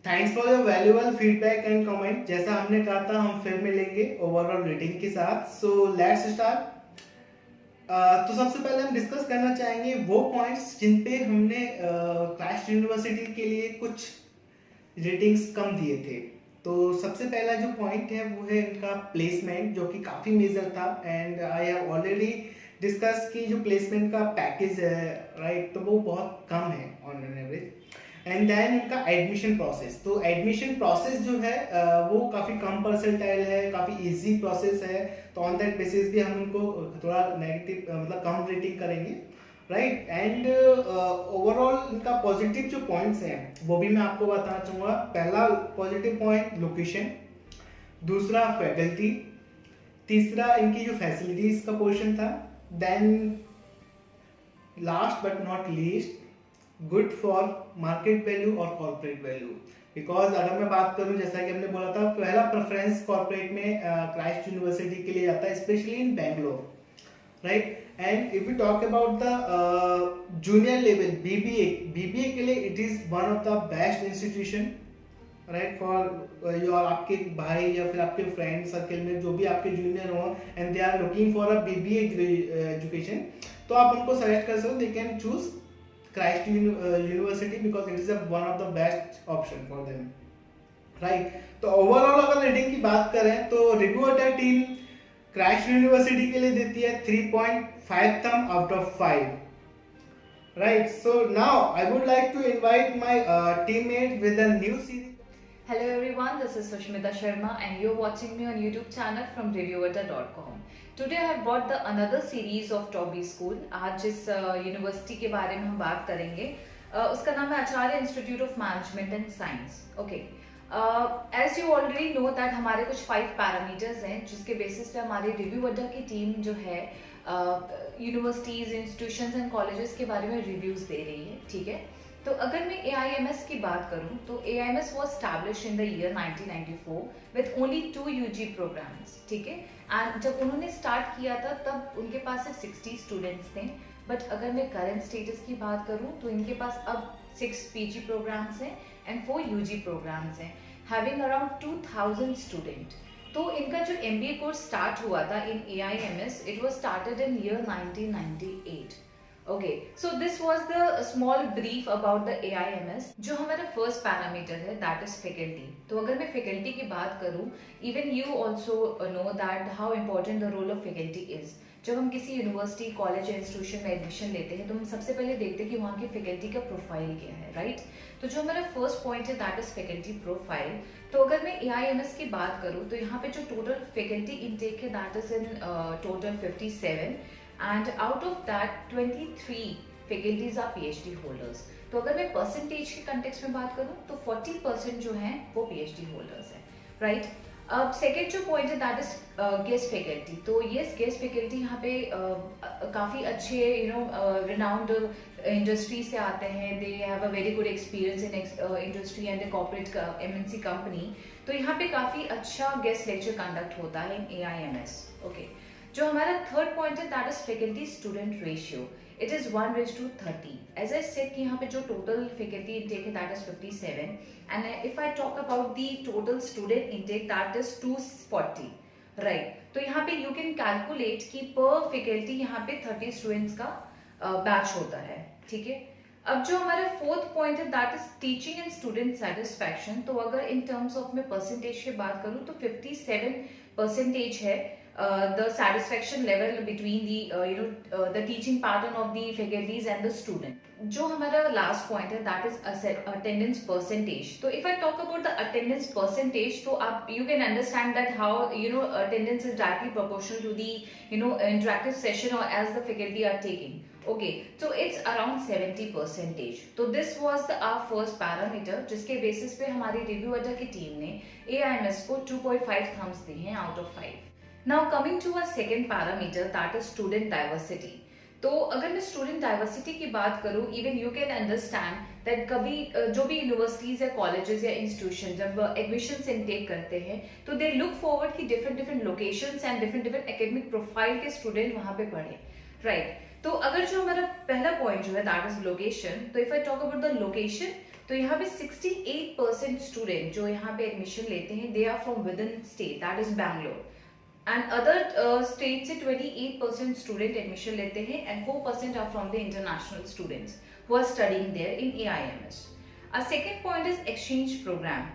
Thanks for your valuable feedback and comment. जैसा हमने कहा था हम फिर मिलेंगे ओवरऑल रेटिंग के साथ। So let's start. तो सबसे पहले हम डिस्कस करना चाहेंगे वो पॉइंट्स जिन पे हमने क्राइस्ट यूनिवर्सिटी के लिए कुछ रेटिंग्स कम दिए थे। तो सबसे पहला जो पॉइंट है वो है इनका प्लेसमेंट, जो कि काफ़ी मेजर था and I have already discuss की जो प्लेसमेंट का पैकेज है राइट, तो वो बहुत कम है on an average. And then इनका एडमिशन प्रोसेस, तो एडमिशन प्रोसेस जो है वो काफ़ी कम परसेंटाइल है, काफ़ी इजी प्रोसेस है। तो ऑन दैट बेसिस भी हम उनको थोड़ा नेगेटिव मतलब कम रेटिंग करेंगे राइट। एंड ओवरऑल इनका पॉजिटिव जो पॉइंट्स हैं वो भी मैं आपको बताना चाहूँगा। पहला पॉजिटिव पॉइंट लोकेशन, दूसरा फैकल्टी, तीसरा इनकी जो फैसिलिटीज का पोर्शन था, then last but not least good for market value और कॉर्पोरेट वैल्यू। बिकॉज अगर मैं बात करूं, जैसा कि हमने बोला था, पहला प्रेफरेंस कॉर्पोरेट में क्राइस्ट यूनिवर्सिटी के लिए जाता है, specially in Bangalore right. And if we talk about the junior level BBA के लिए it is one of the best institution right for your आपके भाई या फिर आपके फ्रेंड सर्कल में जो भी आपके जूनियर हो and they are looking for a BBA education, तो आप उनको सेलेक्ट कर सकते हो। They can choose Christ University because it is one of the best option for them, right? तो ओवरऑल अगर रेटिंग की बात करें तो रिव्यूअर टीम क्राइस्ट यूनिवर्सिटी के लिए देती है 3.5 thumb out of 5, right? So now I would like to invite my teammate with a new series. Hello everyone, this is Susmita Sharma and you're watching me on YouTube channel from reviewata.com. Today I have brought the another series of Toby School. आज जिस university के बारे में हम बात करेंगे उसका नाम है Acharya Institute of Management and Science. Okay, as you already know that हमारे कुछ 5 पैरामीटर्स हैं जिसके बेसिस पे हमारी रिव्यू अड्डा की टीम जो है यूनिवर्सिटीज, इंस्टीट्यूशंस एंड कॉलेजेस के बारे में रिव्यूज दे रही है। ठीक है, तो अगर मैं AIMS की बात करूं तो AIMS was established in the year 1994 with only 2 UG programs, ठीक है। एंड जब उन्होंने स्टार्ट किया था तब उनके पास सिर्फ 60 स्टूडेंट्स थे, बट अगर मैं करंट स्टेटस की बात करूं तो इनके पास अब 6 PG प्रोग्राम्स हैं एंड 4 UG प्रोग्राम्स हैं, हैविंग अराउंड 2000 स्टूडेंट। तो इनका जो MBA कोर्स स्टार्ट हुआ था इन AIMS, it was started in year 1998। Okay, so this was the small brief about the AIMS। जो हमारा फर्स्ट पैरामीटर है दैट इज फैकल्टी। तो अगर मैं फैकल्टी की बात करूं, even you also know that how important the role of faculty is. जब हम किसी यूनिवर्सिटी, कॉलेज या इंस्टीट्यूशन में एडमिशन लेते हैं तो हम सबसे पहले देखते हैं कि वहाँ की फैकल्टी का प्रोफाइल क्या है राइट। तो जो हमारा फर्स्ट पॉइंट है दैट इज फैकल्टी प्रोफाइल। तो अगर मैं AIMS की बात करूँ तो यहाँ पे जो टोटल फैकल्टी इनटेक है that is in total 57 and out of that 23 faculties are PhD holders। तो अगर मैं परसेंटेज के कंटेक्स्ट में बात करूं तो 40% जो हैं वो PhD होल्डर्स हैं राइट। अब सेकेंड जो पॉइंट है दैट इज गेस्ट फैकल्टी। तो येस, गेस्ट फैकल्टी यहाँ पे काफ़ी अच्छे रिनाउंड इंडस्ट्री से आते हैं, they have a very good experience in industry and a corporate MNC company. तो यहाँ पे काफ़ी अच्छा गेस्ट लेक्चर कंडक्ट होता है इन AIMS। ओके, जो हमारा थर्ड पॉइंट है that is faculty student ratio, it is 1:30। As I said कि यहाँ पे जो टोटल फैकल्टी इनटेक है that is 57 and if I talk about the total student intake that is 240 right. तो यहाँ पे यू कैन कैलकुलेट कि पर फैकल्टी यहाँ पे 30 स्टूडेंट्स का बैच होता है। ठीक है, अब जो हमारा फोर्थ पॉइंट है that is teaching and student satisfaction. तो अगर इन टर्म्स ऑफ में परसेंटेज की बात करूँ तो 57% है the satisfaction level between the the teaching pattern of the faculties and the student। जो हमारा लास्ट पॉइंट है दैट इज अटेंडेंस परसेंटेज। तो if I talk about the attendance percentage तो आप you can understand that how attendance is directly proportional to the interactive session और as the faculty are taking. Okay, तो it's around 70%। तो this was the our first parameter जिसके basis पे हमारी review अड्डा की टीम ने AIMS को 2.5 थम्स दिए हैं out of 5। Now coming to a second parameter that is student diversity। तो अगर मैं स्टूडेंट डाइवर्सिटी की बात करूं, even you can understand that कभी जो भी यूनिवर्सिटीज या कॉलेजेस या इंस्टीट्यूशन जब एडमिशन इनटेक करते हैं तो दे लुक फॉरवर्ड कि different locations and different academic profile के स्टूडेंट वहां पे पढ़े राइट तो अगर जो हमारा पहला पॉइंट जो है दैट इज लोकेशन, तो if I talk about the location, तो यहाँ पे 68% स्टूडेंट जो यहाँ पे एडमिशन लेते हैं they are from within state, that is Bangalore, and other state से 28% स्टूडेंट एडमिशन लेते हैं and 4% are from the international students who are studying there in AIMS. A second point is exchange program.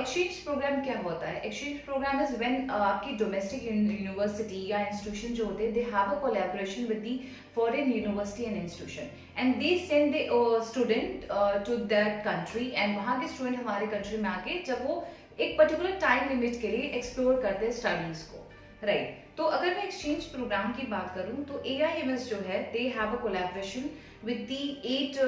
Exchange program क्या होता है? Exchange program is when आपकी domestic university या institution जो होते हैं they have a collaboration with the foreign university and institution and they send the student to that country and वहाँ के student हमारे country में आके जब वो एक particular time limit के लिए explore करते हैं studies को, right? तो अगर मैं exchange program की बात करूँ तो AIMS जो है they have a collaboration with the 8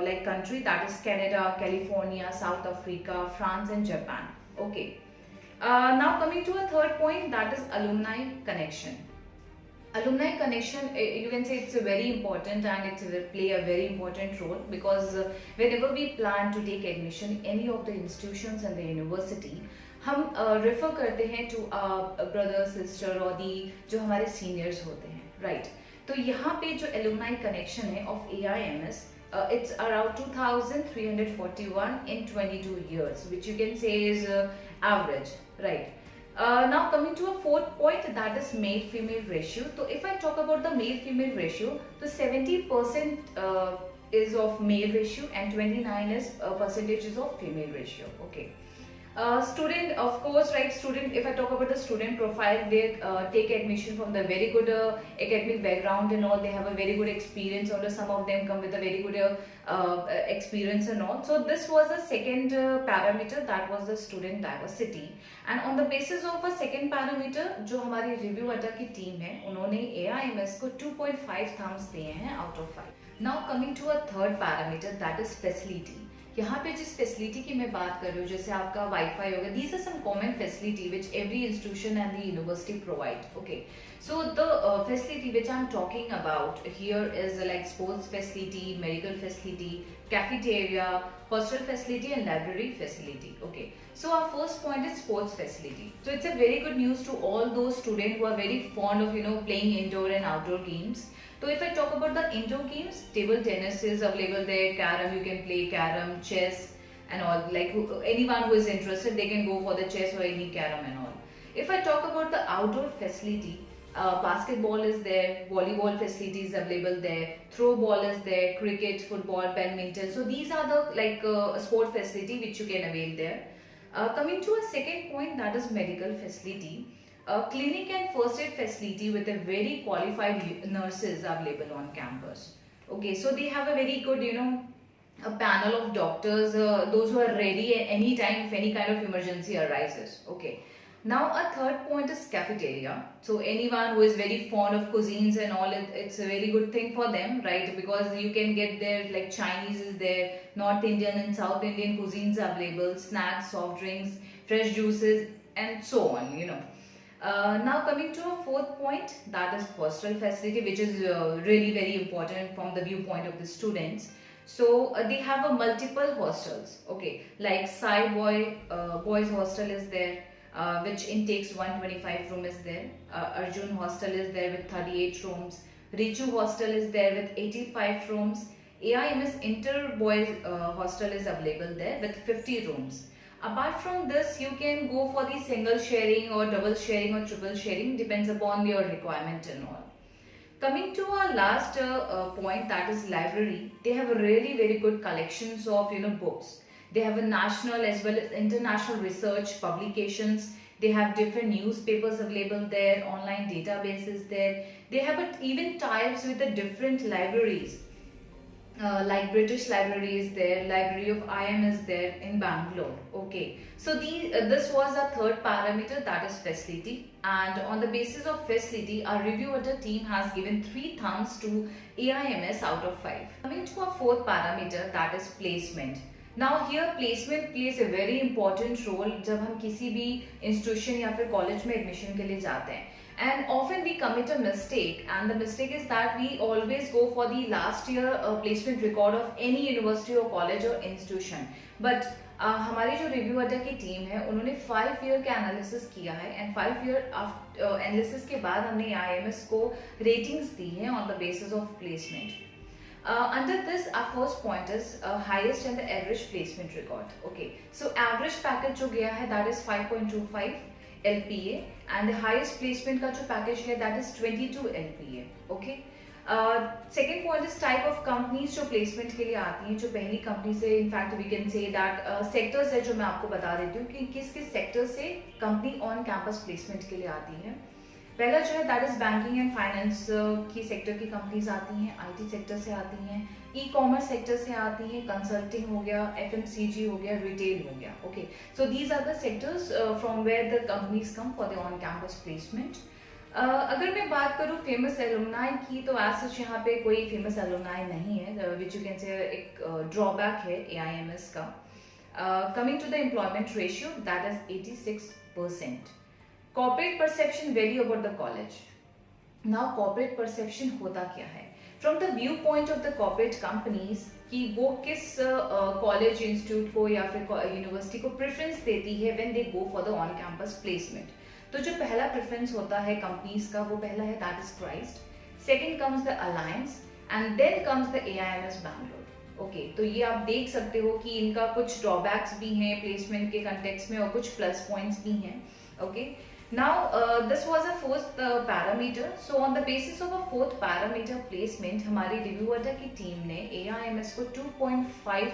like country, that is Canada, California, South Africa, France and Japan. Okay. Now coming to a third point, that is alumni connection. Alumni connection, you can say it's a very important and it's play a very important role because whenever we plan to take admission in any of the institutions and the university, हम refer करते हैं to brother, sister और the जो हमारे seniors होते हैं, right? तो यहाँ पे जो alumni connection है of AIMS, it's around 2,341 in 22 years, which you can say is average, right? Now coming to a fourth point, that is male-female ratio. So if I talk about the male-female ratio, so 70% is of male ratio and 29 is percentages of female ratio. Okay. Student, of course, right? Student, if I talk about the student profile, they take admission from the very good academic background and all. They have a very good experience, or some of them come with a very good experience and all. So this was the second parameter, that was the student diversity. And on the basis of a second parameter, जो हमारी review अड्डा की team है, उन्होंने AIMS को 2.5 thumbs दिए हैं out of 5. Now coming to a third parameter, that is facility. यहाँ पे जिस फैसिलिटी की मैं बात कर रही हूँ, जैसे आपका वाईफाई होगा, these are some common facility which every institution and the university provide. Okay, so the facility which I'm talking about here is like sports facility, medical facility, cafeteria, hostel facility and library facility. Okay, so our first point is sports facility. So it's a very good news to all those students who are very fond of playing indoor and outdoor games. So if I talk about the indoor games, table tennis is available there, carom, you can play carom, chess and all. Like anyone who is interested, they can go for the chess or any carom and all. If I talk about the outdoor facility, basketball is there, volleyball facilities available there, throw ball is there, cricket, football, badminton. So these are the like sport facility which you can avail there. Coming to a second point, that is medical facility. Clinic and first aid facility with a very qualified nurses available on campus. Okay, so they have a very good, a panel of doctors, those who are ready at any time if any kind of emergency arises. Okay. Now a third point is cafeteria. So anyone who is very fond of cuisines and all, it's a very good thing for them, right? Because you can get there, like Chinese is there, North Indian and South Indian cuisines available, snacks, soft drinks, fresh juices and so on, Now coming to a fourth point, that is hostel facility, which is really very important from the viewpoint of the students. So they have a multiple hostels, okay, like Sai boys hostel is there, which intakes 125 room is there. Arjun hostel is there with 38 rooms. Richu hostel is there with 85 rooms. AIMS inter boys hostel is available there with 50 rooms. Apart from this, you can go for the single sharing or double sharing or triple sharing, depends upon your requirement and all. Coming to our last point, that is library. They have a really very good collections of books. They have a national as well as international research publications. They have different newspapers available there, online databases there. They have even ties with the different libraries. Like British Library is there, Library of IM is there in Bangalore. Okay, so this was a third parameter, that is facility, and on the basis of facility, our reviewer team has given 3 thumbs to AIMS out of 5. Coming to a fourth parameter, that is placement. Now here placement plays a very important role जब हम किसी भी institution या फिर college में admission के लिए जाते हैं. And often we commit a mistake, and the mistake is that we always go for the last year placement record of any university or college or institution. But हमारी जो review अड्डा की team है उन्होंने 5 ईयर का analysis किया है and 5 year analysis के बाद हमने AIMS को रेटिंग्स दी है on the basis of placement. Under this, our first point is highest and the average placement record. Okay, so average package जो गया है that is 5.25 LPA and the highest placement का जो package है that is 22 LPA. Okay. Second point is type of companies जो placement के लिए आती हैं. जो पहली company से in fact we can say that sectors है जो मैं आपको बता देती हूँ कि किस किस sector से company on campus placement के लिए आती है. पहला जो है that is banking and finance की सेक्टर की कंपनीज आती हैं, IT सेक्टर से आती हैं, ई-कॉमर्स सेक्टर से आती हैं, कंसल्टिंग हो गया, FMCG हो गया, रिटेल हो गया. Okay, so these are the sectors from where the companies come for the on campus placement. अगर मैं बात करूँ फेमस एलुमनाई की तो एज सच यहाँ पे कोई फेमस एलुमनाई नहीं है, विच यू कैन से एक ड्रॉबैक है AIMS का. Coming to the employment ratio that is 86%. Corporate perception value about the college. Now corporate perception होता क्या है? From the viewpoint of the corporate companies कि वो किस college institute को या फिर university को preference देती है when they go for the on campus placement. तो जो पहला preference होता है companies का वो पहला है that is Christ. Second comes the Alliance and then comes the AIMS Bangalore. Okay, तो ये आप देख सकते हो कि इनका कुछ ड्रॉबैक्स भी हैं प्लेसमेंट के कंटेक्स्ट में और कुछ प्लस पॉइंट्स भी हैं. Okay, now this was a fourth parameter. So on the basis of a fourth parameter placement हमारी रिव्यू अड्डा की टीम ने AIMS को 2.5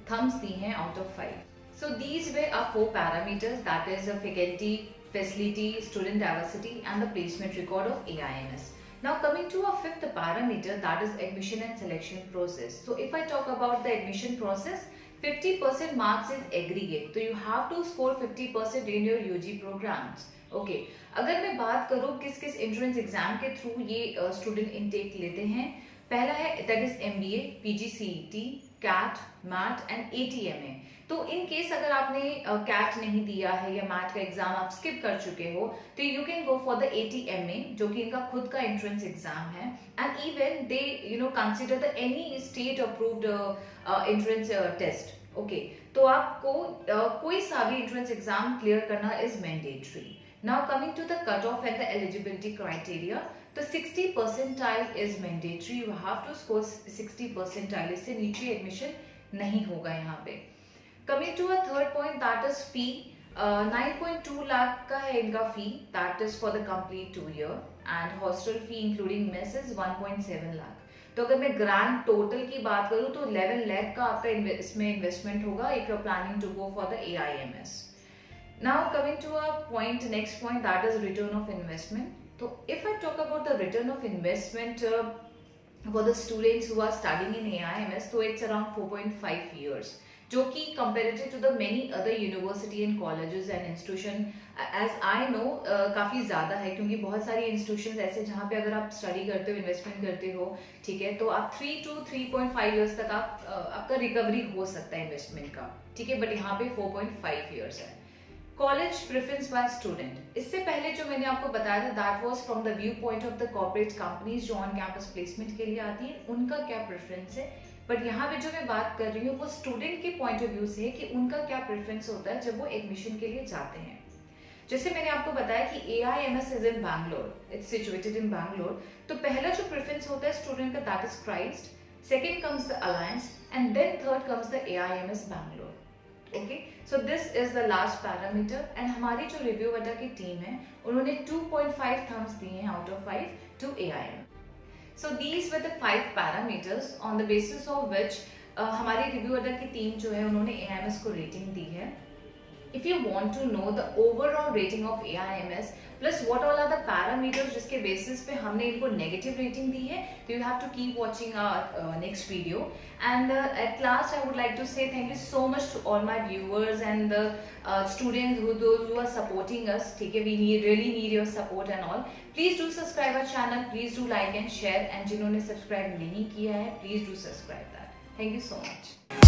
thumbs दी हैं out of 5. So these were our 4 parameters, that is faculty, facility, student diversity and the placement record of AIMS. Now coming to our fifth parameter, that is admission and selection process. So if I talk about the admission process, 50% marks is aggregate. So you have to score 50% in your UG programs. Okay, अगर मैं बात करूँ किस किस entrance exam के through ये student intake लेते हैं, पहला है that is MBA, PGCET, CAT, MAT and ATMA. तो इन केस अगर आपने CAT नहीं दिया है या MAT का एग्जाम आप स्किप कर चुके हो तो you can go for the ATMA जो कि इनका खुद का एंट्रेंस एग्जाम है and even they consider the any state approved entrance test. Okay, तो आपको कोई सा भी एंट्रेंस एग्जाम क्लियर करना is mandatory. Now coming to the cutoff and the eligibility criteria, the 60 percentile is mandatory. You have to score 60 percentile. इससे नीचे admission नहीं होगा यहाँ पे. Coming to a third point, that is fee. 9.2 lakh का है इनका fee. That is for the complete 2 year and hostel fee including mess is 1.7 lakh. तो अगर मैं ग्रैंड टोटल की बात करूँ तो 11 lakh का आपका इसमें इन्वेस्टमेंट होगा if you're planning to go for the AIMS. Now coming to a point, next point, that is return of investment. So if I talk about the return of investment for the students who are studying in AIMS, so it's around 4.5 years. जो कि comparative to the many other university and colleges and institution, as I know, काफ़ी ज़्यादा है क्योंकि बहुत सारी institutions ऐसे जहाँ पे अगर आप study करते हो, investment करते हो, ठीक है, तो आप 3 to 3.5 years तक आपका recovery हो सकता है investment का, ठीक है, but यहाँ पे 4.5 years है. कॉलेज प्रेफरेंस बाय स्टूडेंट, इससे पहले जो मैंने आपको बताया था that was from the view point of the corporate companies जो ऑन कैंपस प्लेसमेंट के लिए आती हैं उनका क्या प्रेफरेंस है, बट यहाँ पे जो मैं बात कर रही हूँ वो स्टूडेंट के पॉइंट ऑफ व्यू से है कि उनका क्या प्रेफरेंस होता है जब वो एडमिशन के लिए जाते हैं. जैसे मैंने आपको बताया कि AIMS is in Bangalore, it's situated in Bangalore, तो पहला जो प्रेफरेंस होता है स्टूडेंट का that is Christ, second comes the Alliance and then third comes the AIMS Bangalore. Okay, so this is the last parameter and हमारी जो रिव्यू अड्डा की टीम है उन्होंने 2.5 थम्स दिए हैं out of 5 to AIM. So these were the 5 parameters on the basis of which हमारी review अड्डा की टीम जो है उन्होंने AIMS को रेटिंग दी है. If you want to know the overall rating of AIMS plus what all are the parameters जिसके basis पे हमने इनको negative rating दी है, तो you have to keep watching our next video. And at last I would like to say thank you so much to all my viewers and the students those who are supporting us. ठीक है, we really need your support and all. Please do subscribe our channel, please do like and share, and जिन्होंने subscribe नहीं किया है please do subscribe that. Thank you so much.